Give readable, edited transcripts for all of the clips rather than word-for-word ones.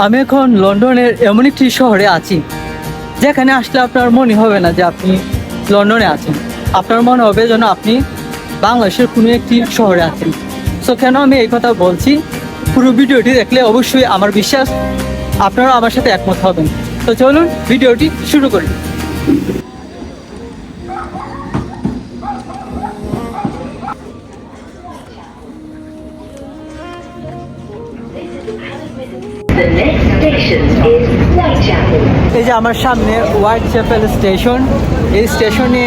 আমি এখন লন্ডনের এমন একটি শহরে আছি যেখানে আসলে আপনার মনে হবে না যে আপনি লন্ডনে আছেন। আপনার মনে হবে যেন আপনি বাংলাদেশের কোনো একটি শহরে আছেন। সো কেন আমি এই কথা বলছি, পুরো ভিডিওটি দেখলে অবশ্যই আমার বিশ্বাস আপনারা আমার সাথে একমত হবেন। তো চলুন ভিডিওটি শুরু করি। এই যে আমার সামনে হোয়াইট চ্যাপেল স্টেশন। এই স্টেশনে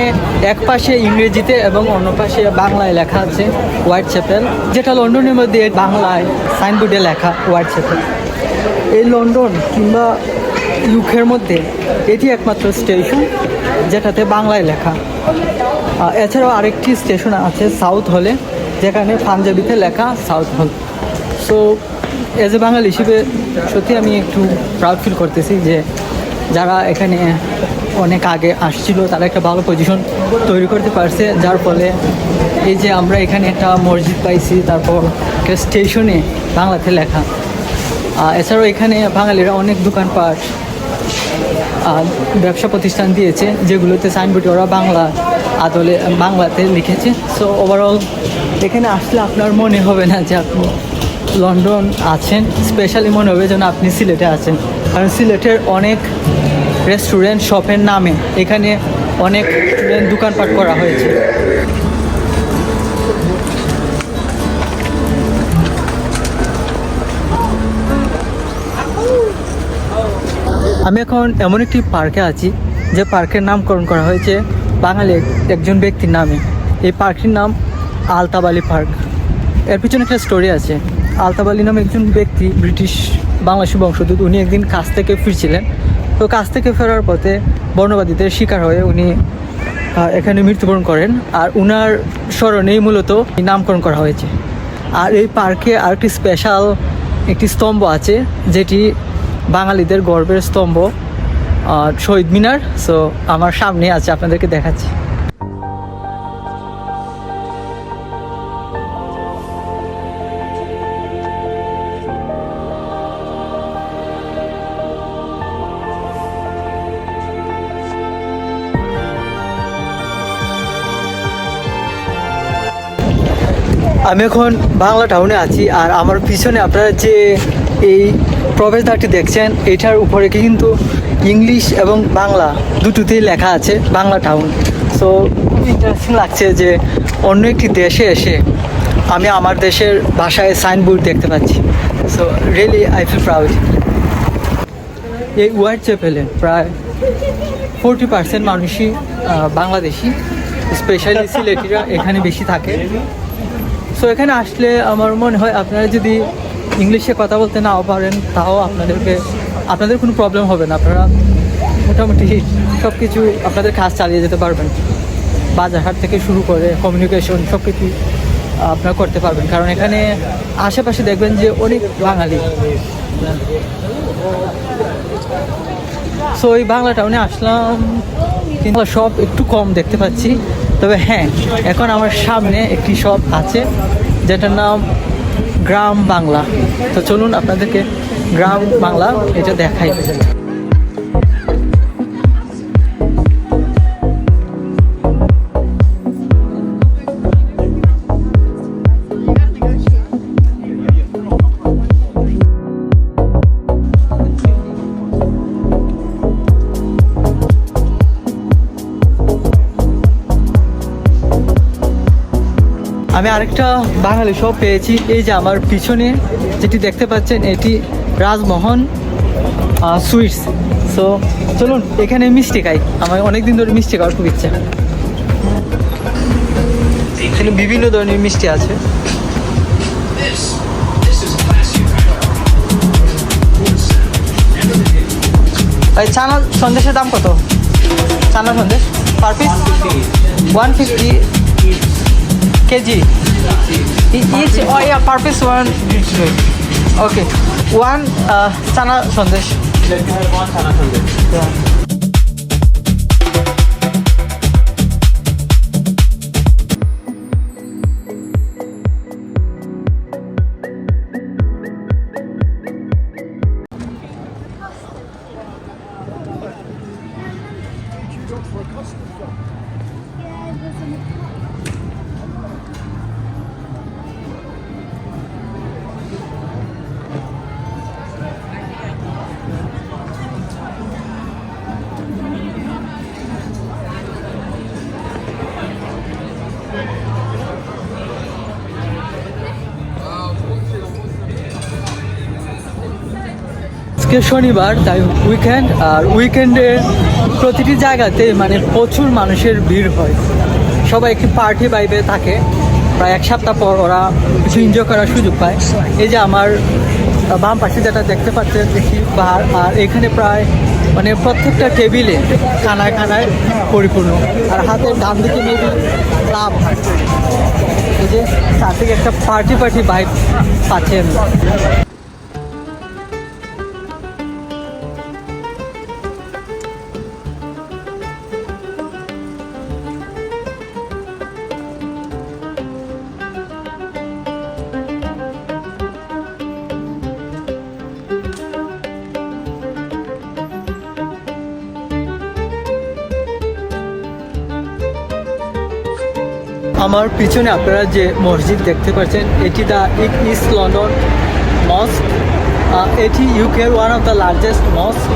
এক পাশে ইংরেজিতে এবং অন্য পাশে বাংলায় লেখা আছে হোয়াইট চ্যাপেল, যেটা লন্ডনের মধ্যে বাংলায় সাইনবোর্ডে লেখা হোয়াইট চ্যাপেল। এই লন্ডন কিংবা ইউকের মধ্যে এটি একমাত্র স্টেশন যেটাতে বাংলায় লেখা। এছাড়াও আরেকটি স্টেশন আছে সাউথ হলে, যেখানে পাঞ্জাবিতে লেখা সাউথ হল। সো এজ এ বাঙালি হিসেবে সত্যি আমি একটু প্রাউড ফিল করতেছি যে যারা এখানে অনেক আগে আসছিল তারা একটা ভালো পজিশন তৈরি করতে পারছে, যার ফলে এই যে আমরা এখানে একটা মসজিদ পাইছি, তারপর একটা স্টেশনে বাংলাতে লেখা। এছাড়াও এখানে বাঙালিরা অনেক দোকানপাট ব্যবসা প্রতিষ্ঠান দিয়েছে, যেগুলোতে সাইনবোর্ডে ওরা বাংলাতে লিখেছে। সো ওভারঅল এখানে আসলে আপনার মনে হবে না যে আপনি লন্ডন আছেন, স্পেশালি মনে হবে যেন আপনি সিলেটে আছেন, কারণ সিলেটের অনেক রেস্টুরেন্ট শপের নামে এখানে অনেক দোকানপাট করা হয়েছে। আমি এখন এমন একটি পার্কে আছি যে পার্কের নামকরণ করা হয়েছে বাঙালি একজন ব্যক্তির নামে। এই পার্কটির নাম আলতাফ আলী পার্ক। এর পিছনে একটা স্টোরি আছে। আলতাফ আলী নামে একজন ব্যক্তি, ব্রিটিশ বাংলাদেশি বংশোদ্ভূত, উনি একদিন কাজ থেকে ফিরছিলেন। তো কাজ থেকে ফেরার পথে বর্ণবাদীদের শিকার হয়ে উনি এখানে মৃত্যুবরণ করেন, আর উনার স্মরণেই মূলত নামকরণ করা হয়েছে। আর এই পার্কে আরেকটি স্পেশাল একটি স্তম্ভ আছে, যেটি বাঙালিদের গর্বের স্তম্ভ, শহীদ মিনার। সো আমার সামনে আছে, আপনাদেরকে দেখাচ্ছি। আমি এখন বাংলা টাউনে আছি, আর আমার পিছনে আপনারা যে এই প্রবেশদ্বারটি দেখছেন, এটার উপরে কিন্তু ইংলিশ এবং বাংলা দুটোতেই লেখা আছে বাংলা টাউন। সো খুব ইন্টারেস্টিং লাগছে যে অন্য একটি দেশে এসে আমি আমার দেশের ভাষায় সাইনবোর্ড দেখতে পাচ্ছি। So really I feel proud. এই হোয়াইট চ্যাপেলে প্রায় 40% মানুষই বাংলাদেশি, স্পেশালি সিলেটিরা এখানে বেশি থাকে। সো এখানে আসলে আমার মনে হয় আপনারা যদি ইংলিশে কথা বলতে নাও পারেন, তাও আপনাদের কোনো প্রবলেম হবে না। আপনারা মোটামুটি সব কিছু আপনাদের কাজ চালিয়ে যেতে পারবেন। বাজারহাট থেকে শুরু করে কমিউনিকেশন সব কিছু আপনারা করতে পারবেন, কারণ এখানে আশেপাশে দেখবেন যে অনেক বাঙালি। সো এই বাংলা টাউনে আসলাম, কিন্তু শপ একটু কম দেখতে পাচ্ছি। তবে হ্যাঁ, এখন আমার সামনে একটি শপ আছে যেটার নাম গ্রাম বাংলা। তো চলুন আপনাদেরকে গ্রাম বাংলা এটা দেখাই। আমি আরেকটা বাঙালি শপ পেয়েছি। এই যে আমার পিছনে যেটি দেখতে পাচ্ছেন, এটি রাজমোহন সুইটস। সো চলুন এখানে মিষ্টি খাই, আমার অনেকদিন ধরে মিষ্টি খাওয়ার খুব ইচ্ছা। এখানে বিভিন্ন ধরনের মিষ্টি আছে। এই চানা সন্দেশের দাম কত? Chana sandesh per piece 150 KG each, or yeah, per piece 1. Okay, one chana sandesh. One chana sandesh. Yeah. আজকে শনিবার, তাই উইকেন্ড, আর উইকেন্ডে প্রতিটি জায়গাতে মানে প্রচুর মানুষের ভিড় হয়। সবাই একটি পার্টি ভাইবে থাকে। প্রায় এক সপ্তাহ পর ওরা কিছু এনজয় করার সুযোগ পায়। এই যে আমার বাম পাশে যেটা দেখতে পাচ্ছেন দেখি পাহাড়, আর এখানে প্রায় মানে প্রত্যেকটা টেবিলে খানায় খানায় পরিপূর্ণ। আর হাতের ডান দিকে মেবি ক্লাব, এই যে চারদিকে একটা পার্টি ভাইব পাচ্ছেন। আমার পিছনে আপনারা যে মসজিদ দেখতে পাচ্ছেন এটি দ্য ইস্ট লন্ডন মস্ক। এটি ইউকের ওয়ান অফ দ্য লার্জেস্ট মস্ক,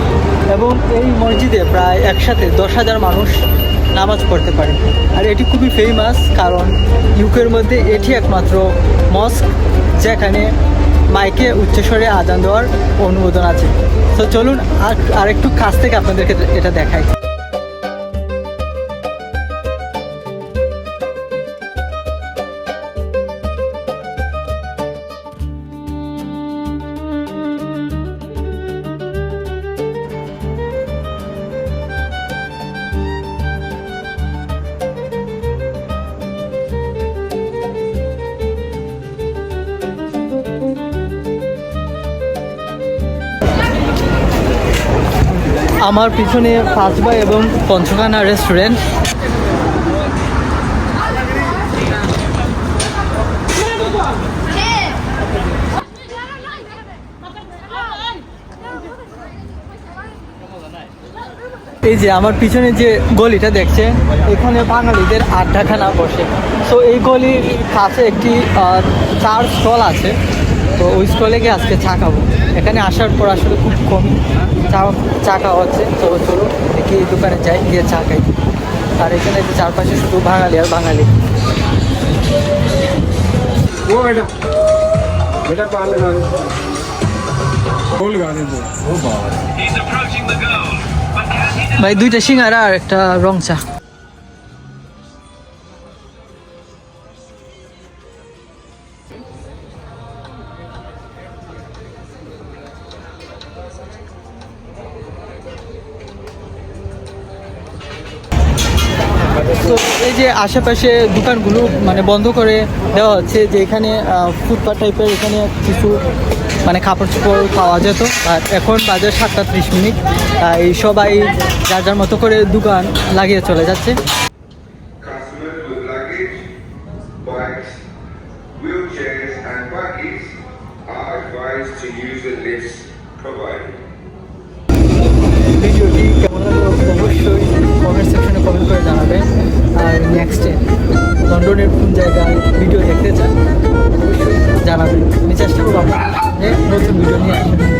এবং এই মসজিদে প্রায় একসাথে 10,000 মানুষ নামাজ পড়তে পারে। আর এটি খুবই ফেমাস, কারণ ইউকের মধ্যে এটি একমাত্র মস্ক যেখানে মাইকে উচ্চস্বরে আজান দেওয়ার অনুমোদন আছে। তো চলুন আর একটু কাছ থেকে আপনাদেরকে এটা দেখাই। আমার পিছনে পাঁচবা এবং পঞ্চখানা রেস্টুরেন্ট। এই যে আমার পিছনে যে গলিটা দেখছে, এখানে বাঙালিদের আড্ডাখানা বসে। তো এই গলির কাছে একটি চার স্টল আছে, তো ওই স্টলে গিয়ে আজকে চা খাবো। এখানে আসার পর আসলে খুব কম চা খাওয়া হচ্ছে। তো চলো দেখি এই দোকানে যাই, গিয়ে চা খাই। আর এখানে যে চারপাশে শুধু বাঙালি আর বাঙালি। ভাই 2টা সিঙ্গারা আর একটা রং চা। তো এই যে আশেপাশে দোকানগুলো মানে বন্ধ করে দেওয়া হচ্ছে, যে এখানে ফুটপাথ টাইপের এখানে কিছু মানে কাপড় চোপড় পাওয়া যেত। আর এখন বাজে 7:30। এই সবাই যার যার মতো করে দোকান লাগিয়ে চলে যাচ্ছে। ভিডিওটি কেমন লাগলো অবশ্যই কমেন্ট সেকশনে কমেন্ট করে জানাবেন। আর নেক্সটে লন্ডনের কোন জায়গায় ভিডিও দেখতে চান অবশ্যই জানাবেন। আমি চেষ্টা করবো আপনার নতুন ভিডিও নিয়ে আসবেন।